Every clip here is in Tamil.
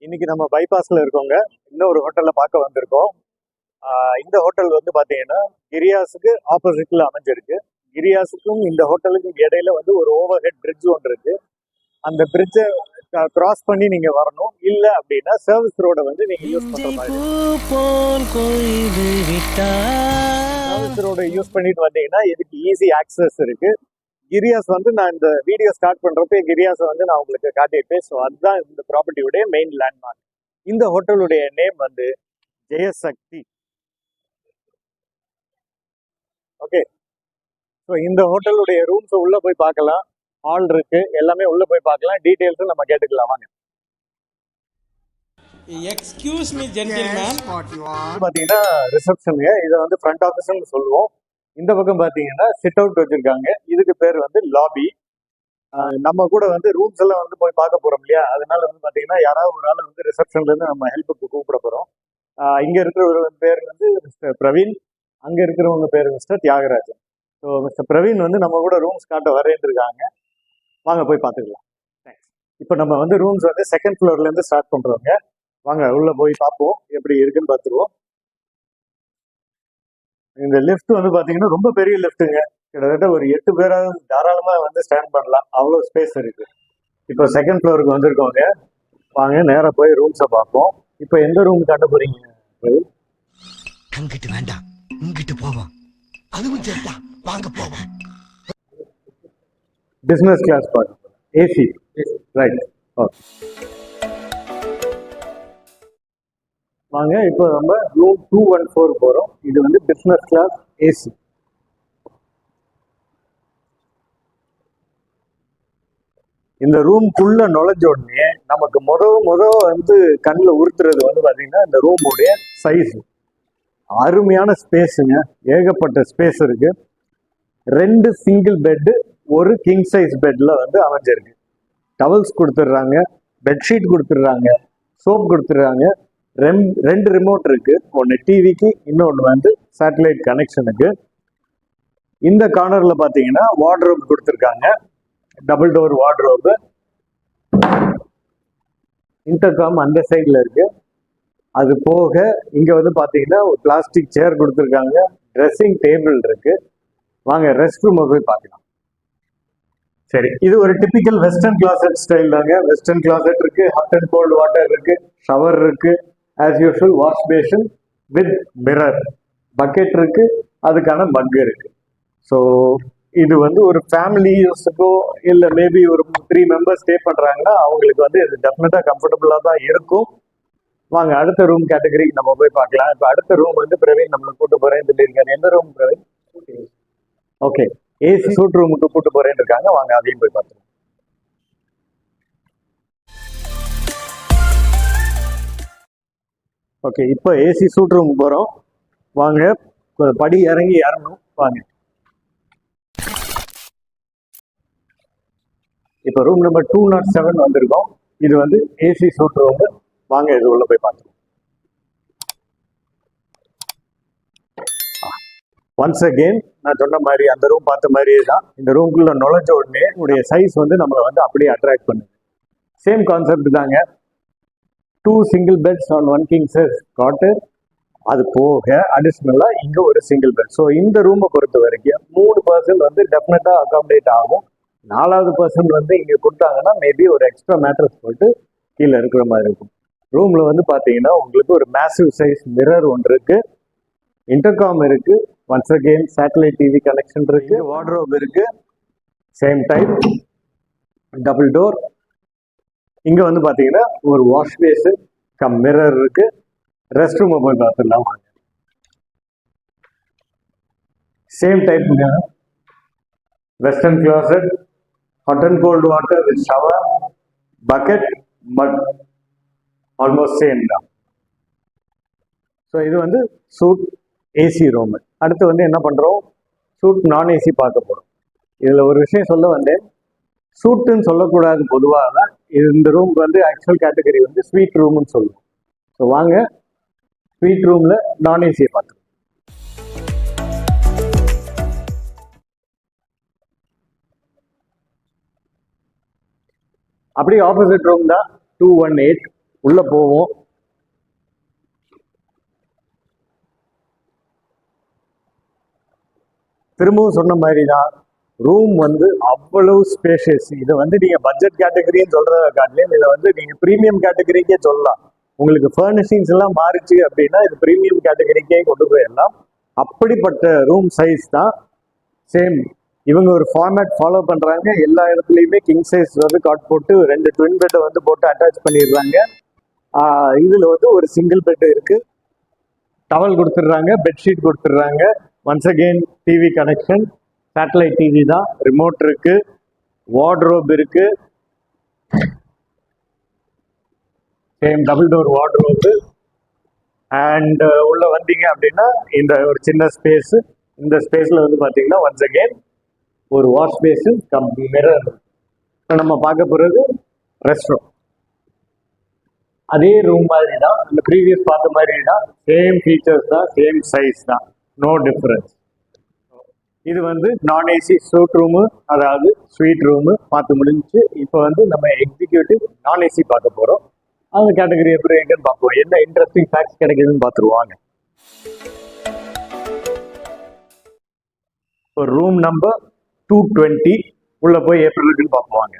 இன்னைக்கு நம்ம பைபாஸ்ல இருக்கோங்க. இன்னொரு ஹோட்டல்ல பார்க்க வந்திருக்கோம். இந்த ஹோட்டல் வந்து பாத்தீங்கன்னா கிரியாஸுக்கு ஆப்போசிட்ல அமைஞ்சிருக்கு. கிரியாஸுக்கும் இந்த ஹோட்டலுக்கும் இடையில வந்து ஒரு ஓவர் ஹெட் பிரிட்ஜ் ஒன்று இருக்கு. அந்த பிரிட்ஜை கிராஸ் பண்ணி நீங்க வரணும். இல்ல அப்படின்னா சர்வீஸ் ரோட வந்து நீங்க யூஸ் பண்ற மாதிரி. சர்வீஸ் ரோட யூஸ் பண்ணிட்டு வந்தீங்கன்னா இதுக்கு ஈஸி ஆக்சஸ் இருக்கு. கிரியாஸ் வந்து நான் இந்த வீடியோ ஸ்டார்ட் பண்றப்ப கிரியாஸை வந்து நான் உங்களுக்கு காட்டியிருப்பேன். ஸோ அதுதான் இந்த ப்ராப்பர்ட்டியுடைய மெயின் லேண்ட்மார்க். இந்த ஹோட்டலுடைய நேம் வந்து ஜெயசக்தி. ஓகே, ஸோ இந்த ஹோட்டலுடைய ரூம்ஸ் உள்ள போய் பார்க்கலாம். ஹால் இருக்கு, எல்லாமே உள்ள போய் பார்க்கலாம். டீடைல்ஸ் நம்ம கேட்டுக்கலாம் வாங்க. எக்ஸ்கியூஸ் மீ ஜென்டில்மேன், பாத்தீங்கன்னா ரிசப்ஷனுங்க. இதை வந்து ஃப்ரண்ட் ஆஃபீஸ்னு சொல்லுவோம். இந்த பக்கம் பாத்தீங்கன்னா சிட் அவுட் வச்சிருக்காங்க. இதுக்கு பேர் வந்து லாபி. நம்ம கூட வந்து ரூம்ஸ் எல்லாம் வந்து போய் பார்க்க போறோம் இல்லையா, அதனால வந்து பாத்தீங்கன்னா யாராவது ஒரு ஆள் வந்து ரிசப்ஷன்ல இருந்து நம்ம ஹெல்ப்புக்கு கூப்பிட போறோம். இங்க இருக்கிற பேர் வந்து மிஸ்டர் பிரவீன், அங்க இருக்கிறவங்க பேர் mister Thiyagarajan. So mister Praveen வந்து நம்ம கூட ரூம்ஸ் காட்ட வரேன்னு இருக்காங்க. வாங்க போய் பார்த்துக்கலாம். தேங்க்ஸ். இப்போ நம்ம வந்து ரூம்ஸ் வந்து செகண்ட் ஃப்ளோர்ல இருந்து ஸ்டார்ட் பண்றோங்க. வாங்க உள்ள போய் பார்ப்போம் எப்படி இருக்குன்னு பார்த்துருவோம். இந்த லிஃப்ட் வந்து பாத்தீங்கன்னா ரொம்ப பெரிய லிஃப்ட்டுங்க. கிட்டத்தட்ட ஒரு 8 பேராவது தாராளமா வந்து ஸ்டாண்ட் பண்ணலாம், அவ்வளோ ஸ்பேஸ் இருக்கு. இப்போ செகண்ட் ஃப்ளோருக்கு வந்திருக்கோங்க. வாங்க நேரா போய் ரூம்ஸை பார்ப்போம். இப்போ எந்த ரூம் காட்ட போறீங்க? அங்கிட்டு வேண்டாம், இங்கிட்டு போவோம். அதுவும் சரியா, வாங்க போவோம். பிசினஸ் கிளாஸ் பார்க்க ஏசி, ரைட். ஓகே, வாங்க இப்போ நம்ம ரூம் 214 போறோம். இது வந்து பிசினஸ் கிளாஸ் ஏசி. இந்த ரூம்குள்ள நுழைஞ்ச உடனே நமக்கு முத வந்து கண்ணில் உறுத்துறது வந்து பாத்தீங்கன்னா இந்த ரூமுடைய சைஸ். அருமையான ஸ்பேஸுங்க, ஏகப்பட்ட ஸ்பேஸ் இருக்கு. 2 சிங்கிள் பெட்டு, ஒரு கிங் சைஸ் பெட்ல வந்து அமைஞ்சிருக்கு. டவல்ஸ் கொடுத்துட்றாங்க, பெட்ஷீட் கொடுத்துட்றாங்க, சோப் கொடுத்துட்றாங்க. 2 ரிமோட் இருக்கு, ஒன்று டிவிக்கு, இன்னொன்று வந்து சேட்டலைட் கனெக்ஷனுக்கு. இந்த கார்னர்ல பாத்தீங்கன்னா வார்ட்ரோப் கொடுத்துருக்காங்க, டபுள் டோர் வார்ட்ரோப். இன்டர்காம் அந்த சைட்ல இருக்கு. அது போக இங்க வந்து பாத்தீங்கன்னா ஒரு பிளாஸ்டிக் சேர் கொடுத்துருக்காங்க, ட்ரெஸ்ஸிங் டேபிள் இருக்கு. வாங்க ரெஸ்ட் ரூம் போய் பார்க்கலாம். சரி, இது ஒரு டிபிக்கல் வெஸ்டர்ன் கிளாசெட் ஸ்டைல் தாங்க. வெஸ்டர்ன் கிளாசெட் இருக்கு, ஹாட் அண்ட் கோல்டு வாட்டர் இருக்கு, ஷவர் இருக்கு, as usual wash basin with mirror, bucket இருக்கு, அதுக்கான மக் இருக்கு. ஸோ இது வந்து ஒரு ஃபேமிலி யூஸுக்கோ இல்லை மேபி ஒரு 3 மெம்பர்ஸ் ஸ்டே பண்றாங்கன்னா அவங்களுக்கு வந்து இது டெஃபினட்டா கம்ஃபர்டபுளா தான் இருக்கும். வாங்க அடுத்த ரூம் கேட்டகரிக்கு நம்ம போய் பார்க்கலாம். இப்போ அடுத்த ரூம் வந்து பிரவீன் நம்மளை கூட்டு போறேன்னு சொல்லியிருக்காரு. எந்த room Praveen? Okay, AC suite ரூமுக்கு கூட்டு போறேன்னு இருக்காங்க. வாங்க அதையும் போய் பார்த்துருவோம். ஓகே, இப்போ ஏசி சூட் ரூம் போறோம். வாங்க படி இறங்கி ஏறணும். வாங்க இப்போ ரூம் நம்பர் 207 வந்திருக்கோம். இது வந்து ஏசி சூட் ரூம். வாங்க இது உள்ள போய் பார்த்துருவோம். ஒன்ஸ் அகெயின் நான் சொன்ன மாதிரி அந்த ரூம் பார்த்த மாதிரியே தான் இந்த ரூம்குள்ள நுழைஞ்ச உடனே உடைய சைஸ் வந்து நம்மளை வந்து அப்படியே அட்ராக்ட் பண்ணுது. சேம் கான்செப்ட் தாங்க. 2 single pets on 1 king size காட்டு. அது போக அடிஷ்னலா இங்க ஒரு சிங்கிள் பெட். ஸோ இந்த ரூமை பொறுத்த வரைக்கும் 3 பர்சன் வந்து டெஃபினட்டா அகாமடேட் ஆகும். 4வது பர்சன் வந்து இங்க கொடுத்தாங்கன்னா மேபி ஒரு எக்ஸ்ட்ரா மேட்ரஸ் போட்டு கீழே இருக்கிற மாதிரி இருக்கும். ரூம்ல வந்து பாத்தீங்கன்னா உங்களுக்கு ஒரு மேசிவ் சைஸ் மிரர் ஒன்று இருக்கு, இன்டர்காம் இருக்கு, once again satellite TV connection இருக்கு, வார்ட்ரோப் இருக்கு, சேம் டைப் டபுள் டோர். இங்க வந்து பாத்தீங்கன்னா ஒரு வாஷ் பேசின் கம் மிரர் இருக்கு. ரெஸ்ட் ரூம் போய் பார்த்துடலாம். Same type western closet, hot and cold water with shower, bucket, mug, almost same தான். ஸோ இது வந்து சூட் ஏசி ரூம். அடுத்து வந்து என்ன பண்றோம், சூட் நான் ஏசி பார்க்க போறோம். இதுல ஒரு விஷயம் சொல்ல வந்தேன், சூட்டுன்னு சொல்லக்கூடாது பொதுவாக. இந்த ரூம் வந்து ஆக்சுவல் கேட்டகரி வந்து ஸ்வீட் ரூம்னு சொல்லுவோம். ஸோ வாங்க ஸ்வீட் ரூம்ல நான் ஏசியை பார்க்கலாம். அப்படியே ஆப்போசிட் ரூம் தான் 218. உள்ள போவோம். திரும்பவும் சொன்ன மாதிரி தான், ரூம் வந்து அவ்வளவு ஸ்பேஷியஸ். இதை வந்து நீங்க பட்ஜெட் கேட்டகரின்னு சொல்றத காட்டிலையும் இதை வந்து நீங்க ப்ரீமியம் கேட்டகரிக்கே சொல்லலாம். உங்களுக்கு ஃபர்னிஷிங்ஸ் எல்லாம் மாறிச்சு அப்படின்னா இது ப்ரீமியம் கேட்டகரிக்கே கொண்டு போயிடலாம். அப்படிப்பட்ட ரூம் சைஸ் தான். சேம் இவங்க ஒரு ஃபார்மேட் ஃபாலோ பண்றாங்க. எல்லா இடத்துலையுமே கிங் சைஸ் வந்து காட் போட்டு 2 ட்வின் பெட்டை வந்து போட்டு அட்டாச் பண்ணிடுறாங்க. இதுல வந்து ஒரு சிங்கிள் பெட் இருக்கு, டவல் கொடுத்துடுறாங்க, பெட்ஷீட் கொடுத்துடுறாங்க. Once again TV connection, satellite TV தான், ரிமோட் இருக்கு, வார்ட்ரோப் இருக்கு, same double door wardrobe. And உள்ள வந்தீங்க அப்படின்னா இந்த ஒரு சின்ன ஸ்பேஸ். இந்த ஸ்பேஸ்ல வந்து பாத்தீங்கன்னா ஒன்ஸ் அகெயின் ஒரு வாஷ் பேசின் கம் மிரர். நம்ம பார்க்க போறது ரெஸ்ட் ரூம். அதே ரூம் மாதிரி தான், அந்த ப்ரீவியஸ் பார்த்த மாதிரி தான், சேம் ஃபீச்சர்ஸ் தான், சேம் சைஸ் தான், நோ டிஃபரன்ஸ். இது வந்து நான் ஏசி சூட் ரூமு, அதாவது ஸ்வீட் ரூமு பார்த்து முடிஞ்சு. இப்போ வந்து நம்ம எக்ஸிக்யூட்டிவ் நான் ஏசி பார்க்க போகிறோம். அந்த கேட்டகரி எப்படி இருக்குன்னு பார்ப்போம். என்ன இன்ட்ரெஸ்டிங் ஃபேக்ட்ஸ் கிடைக்குதுன்னு பார்த்துருவாங்க. இப்போ ரூம் நம்பர் 220 உள்ள போய் எப்படி இருக்குன்னு பார்ப்போம்.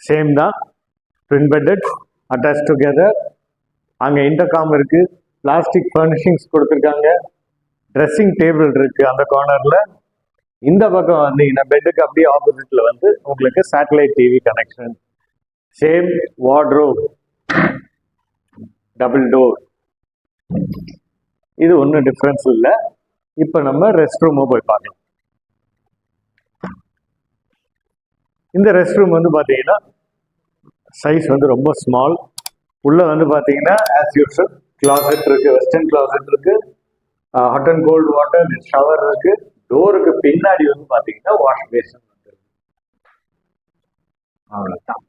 சேம் தான், ட்வின் பெட்டட் அட்டாச் டுகெதர். அங்கே இன்டர்காம் இருக்கு, பிளாஸ்டிக் ஃபர்னிஷிங்ஸ் கொடுத்துருக்காங்க, ட்ரெஸ்ஸிங் டேபிள் இருக்கு அந்த கார்னர்ல. இந்த பக்கம் வந்தீங்கன்னா பெட்டுக்கு அப்படியே ஆப்போசிட்ல வந்து உங்களுக்கு satellite TV connection, same wardrobe, double door. இது ஒன்றும் டிஃப்ரென்ஸ் இல்லை. இப்போ நம்ம ரெஸ்ட் ரூமை போய் பார்க்கலாம். இந்த ரெஸ்ட் ரூம் வந்து பார்த்தீங்கன்னா சைஸ் வந்து ரொம்ப ஸ்மால். உள்ள வந்து பார்த்தீங்கன்னா ஆஸ் யூஷுவல் கிளாசெட் இருக்கு, வெஸ்டர்ன் கிளாசெட் இருக்கு, hot and cold water shower இருக்கு. டோருக்கு பின்னாடி வந்து பார்த்தீங்கன்னா வாஷ் பேசன் இருக்கு. அவ்வளோதான்.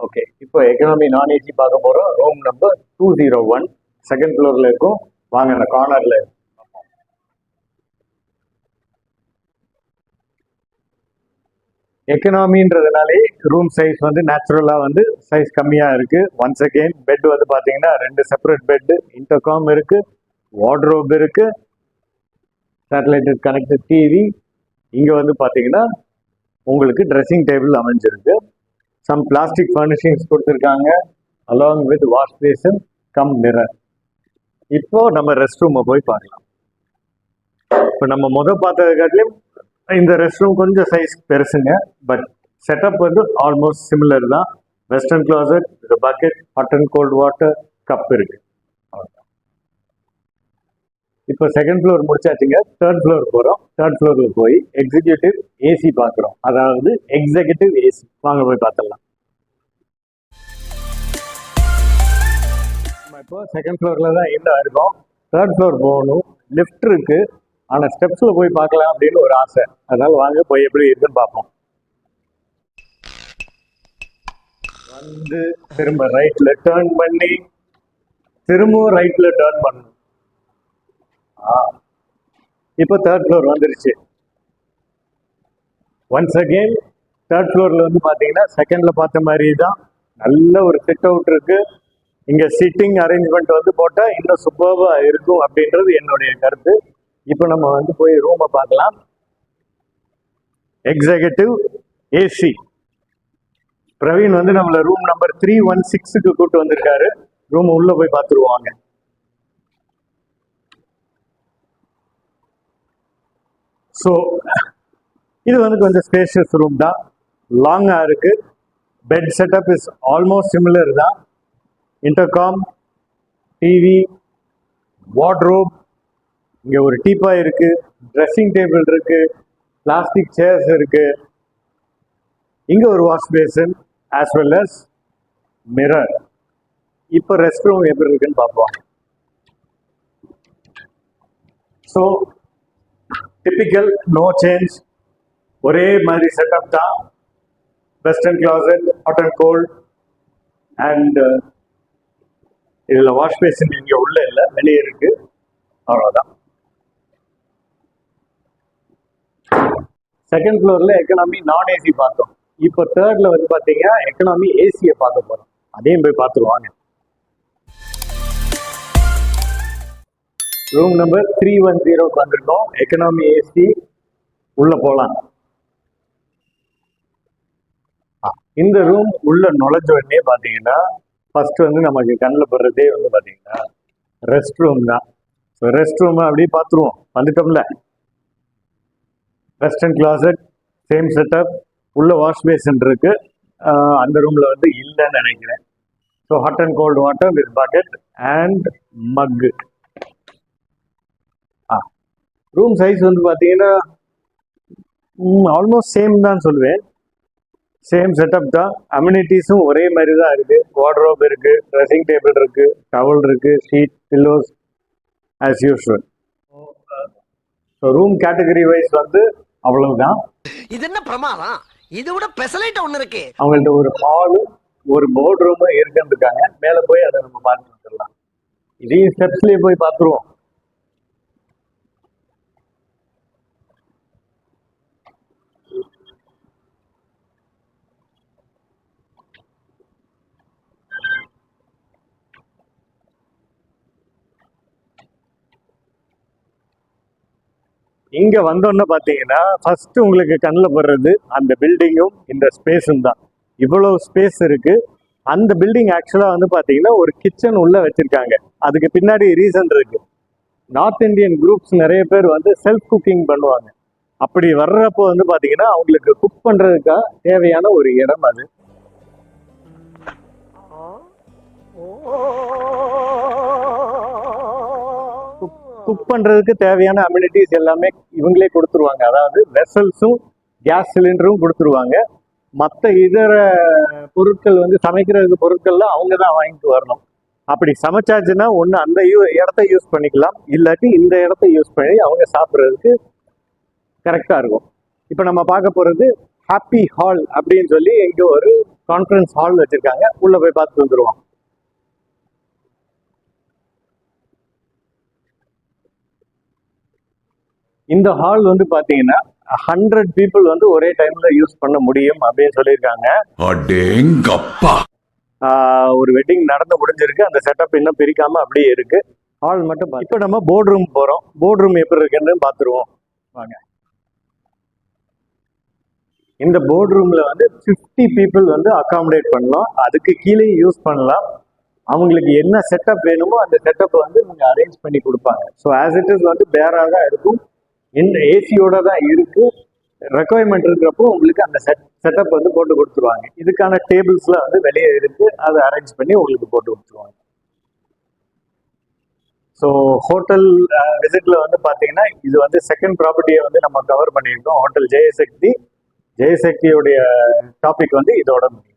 ஓகே, இப்போ எக்கனாமி நான் ஏசி பார்க்க போறோம். ரூம் நம்பர் 201 செகண்ட் ஃப்ளோர்ல இருக்கும். வாங்க அந்த கார்னர்ல. எக்கனாமின்றதுனாலே ரூம் சைஸ் வந்து நேச்சுரலா வந்து சைஸ் கம்மியா இருக்கு. ஒன்ஸ் அகெயின் பெட் வந்து பாத்தீங்கன்னா 2 செப்பரேட் பெட், இன்டர்காம் இருக்கு, வார்ட்ரோப் இருக்கு, சேட்டலைட் கனெக்டட் டிவி. இங்க வந்து பாத்தீங்கன்னா உங்களுக்கு ட்ரெஸ்ஸிங் டேபிள் அமைஞ்சிருக்கு. சம் பிளாஸ்டிக் ஃபர்னிஷிங்ஸ் கொடுத்துருக்காங்க, along with wash passion come mirror. இப்போ நம்ம ரெஸ்ட் ரூமை போய் பார்க்கலாம். இப்போ நம்ம பார்த்ததை காட்டிலும் இந்த ரெஸ்ட் ரூம் கொஞ்சம் சைஸ் பெருசுங்க, பட் செட்டப் வந்து ஆல்மோஸ்ட் சிமிலர் தான். Western closet, bucket, hot and cold water, cup இருக்கு. இப்போ செகண்ட் ஃப்ளோர் முடிச்சாச்சுங்க, தேர்ட் ஃப்ளோர் போகிறோம். தேர்ட் ஃப்ளோரில் போய் எக்ஸிக்யூட்டிவ் ஏசி பார்க்குறோம், அதாவது எக்ஸிக்யூட்டிவ் ஏசி. வாங்க போய் பார்த்துடலாம். நம்ம இப்போ செகண்ட் ஃப்ளோரில் தான் என்ன இருக்கோம். தேர்ட் ஃப்ளோர் போகணும், லிஃப்ட் இருக்கு, ஆனால் ஸ்டெப்ஸில் போய் பார்க்கலாம் அப்படின்னு ஒரு ஆசை. அதனால வாங்க போய் எப்படி இருக்குன்னு பார்ப்போம். வந்து திரும்ப ரைட்ல டேர்ன் பண்ணி திரும்பவும் ரைட்ல டேர்ன் பண்ணணும். இப்போ தேர்ட் ஃப்ளோர் வந்துருச்சு. ஒன்ஸ் அகெயின் தேர்ட் ஃப்ளோர்ல வந்து பாத்தீங்கன்னா செகண்ட்ல பார்த்த மாதிரி தான், நல்ல ஒரு சிட் அவுட் இருக்கு. இங்க சிட்டிங் அரேஞ்ச்மெண்ட் வந்து போட்டா இன்னும் சூப்பர்வா இருக்கும் அப்படின்றது என்னுடைய கருத்து. இப்போ நம்ம வந்து போய் ரூமை பார்க்கலாம். Executive AC. பிரவீன் வந்து நம்மள ரூம் நம்பர் 316க்கு கூட்டு வந்திருக்காரு. ரூம் உள்ள போய் பார்த்துருவாங்க. ஸோ இது வந்து கொஞ்சம் ஸ்பேஷியஸ் ரூம் தான், லாங்கா இருக்கு. Bed setup is almost similar தான். இன்டர்காம், டிவி, வார்ட்ரோப், இங்க ஒரு டீபாய் இருக்கு, ட்ரெஸ்ஸிங் டேபிள் இருக்கு, பிளாஸ்டிக் சேர்ஸ் இருக்கு, இங்க ஒரு wash basin as well as mirror. இப்போ ரெஸ்ட் ரூம் எப்படி இருக்குன்னு பார்ப்போம். ஸோ டிபிக்கல், நோ சேஞ்ச், ஒரே மாதிரி செட்டப் தான். Western closet, hot and cold, and இதுல வாஷ் பேசன் இங்க உள்ள இல்லை, வெளியே இருக்கு. அவ்வளோதான். செகண்ட் ஃப்ளோர்ல எக்கனாமி நான் ஏசி பார்த்தோம். இப்போ தேர்ட்ல வந்து பாத்தீங்கன்னா எக்கனாமி ஏசியை பார்க்க போறோம். அதையும் போய் பார்த்துருவாங்க. ரூம் நம்பர் 310 வந்திருக்கோம். எக்கனாமி ஏசி உள்ள போலாம். இந்த ரூம் உள்ள நுழைஞ்ச உடனே பாத்தீங்கன்னா ஃபர்ஸ்ட் வந்து நமக்கு கண்ணில் படுறதே வந்து பாத்தீங்கன்னா ரெஸ்ட் ரூம் தான். ஸோ ரெஸ்ட் ரூம் அப்படியே பார்த்துருவோம். வந்துட்டோம்ல. வெஸ்டர்ன் கிளாசட், சேம் செட்டப், உள்ள வாஷ் பேசன் இருக்கு. அந்த ரூம்ல வந்து இல்லைன்னு நினைக்கிறேன். So hot and cold water with bucket and மக்கு. ரூம் சைஸ் வந்து பார்த்தீங்கன்னா ஆல்மோஸ்ட் சேம் தான் சொல்லுவேன். சேம் செட்டப் தான். அம்யூனிட்டிஸும் ஒரே மாதிரி தான் இருக்கு. வார்ட்ரோப் இருக்கு, ட்ரெஸ்ஸிங் டேபிள் இருக்கு, டவல் இருக்கு, sheet, pillows as usual. So room category wise வந்து அவ்வளவுதான். இது என்ன பிரமாதம்? இது விட பெசலைட் ஒண்ணு இருக்கு. அவங்கள்ட்ட ஒரு ஹாலு, ஒரு போர்ட் ரூமும் இருக்குன்னு இருக்காங்க. மேலே போய் அதை நம்ம பார்த்து வந்துடலாம். இதையும் ஸ்டெப்ஸ்லேயே போய் பார்த்துருவோம். இங்க வந்தோன்னு பாத்தீங்கன்னா ஃபர்ஸ்ட் உங்களுக்கு கண்ணில் படுறது அந்த பில்டிங்கும் இந்த ஸ்பேஸும் தான். இவ்வளவு ஸ்பேஸ் இருக்கு. அந்த பில்டிங் ஆக்சுவலா வந்து பாத்தீங்கன்னா ஒரு கிச்சன் உள்ள வச்சிருக்காங்க. அதுக்கு பின்னாடி ரீசன் இருக்கு. நார்த் இந்தியன் குரூப்ஸ் நிறைய பேர் வந்து செல்ஃப் குக்கிங் பண்ணுவாங்க. அப்படி வர்றப்போ வந்து பாத்தீங்கன்னா அவங்களுக்கு குக் பண்றதுக்காக தேவையான ஒரு இடம் அது. குக் பண்றதுக்கு தேவையான அம்யூனிட்டிஸ் எல்லாமே இவங்களே கொடுத்துருவாங்க. அதாவது வெசல்ஸும் கேஸ் சிலிண்டரும் கொடுத்துருவாங்க. மற்ற இதர பொருட்கள் வந்து சமைக்கிறதுக்கு பொருட்கள்லாம் அவங்க தான் வாங்கிட்டு வரணும். அப்படி சமைச்சாச்சுன்னா ஒன்று அந்த இடத்த யூஸ் பண்ணிக்கலாம், இல்லாட்டி இந்த இடத்த யூஸ் பண்ணி அவங்க சாப்பிட்றதுக்கு கரெக்டாக இருக்கும். இப்போ நம்ம பார்க்க போகிறது ஹாப்பி ஹால் அப்படின்னு சொல்லி இங்கே ஒரு கான்ஃபரன்ஸ் ஹால் வச்சுருக்காங்க. உள்ளே போய் பார்த்துட்டு வந்துடுவோம். இந்த ஹால் வந்து பாத்தீங்கன்னா 100 people வந்து ஒரே டைம்ல யூஸ் பண்ண முடியும் அப்படின்னு சொல்லியிருக்காங்க. ஒரு வெட்டிங் நடந்து முடிஞ்சிருக்கு. அந்த செட்டப் இன்னும் பிரிக்காம அப்படியே இருக்கு. ஹால் மட்டும் இப்போ நம்ம போர்ட் ரூம் போறோம். போர்ட் ரூம் எப்படி இருக்குன்னு பாத்துருவோம் வாங்க. இந்த போர்ட் ரூம்ல வந்து 50 people வந்து அகாமடேட் பண்ணலாம். அதுக்கு கீழே யூஸ் பண்ணலாம். அவங்களுக்கு என்ன செட்டப் வேணுமோ அந்த செட்டப் வந்து நீங்க அரேஞ்ச் பண்ணி கொடுப்பாங்க. ஸோ ஆஸ் இட் இஸ் வந்து பேராக தான் இருக்கும். இந்த ஏசியோட தான் இருக்கு. ரெக்குவயர்மெண்ட் இருக்கிறப்போ உங்களுக்கு அந்த செட்டப் வந்து போட்டு கொடுத்துருவாங்க. இதுக்கான டேபிள்ஸ்லாம் வந்து வெளியே இருக்கு. அதை அரேஞ்ச் பண்ணி உங்களுக்கு போட்டு கொடுத்துருவாங்க. ஸோ ஹோட்டல் விசிட்ல வந்து பார்த்தீங்கன்னா இது வந்து செகண்ட் ப்ராப்பர்ட்டியை வந்து நம்ம கவர் பண்ணியிருக்கோம். ஹோட்டல் ஜெயசக்தி. ஜெயசக்தியோடைய டாபிக் வந்து இதோட முடியும்.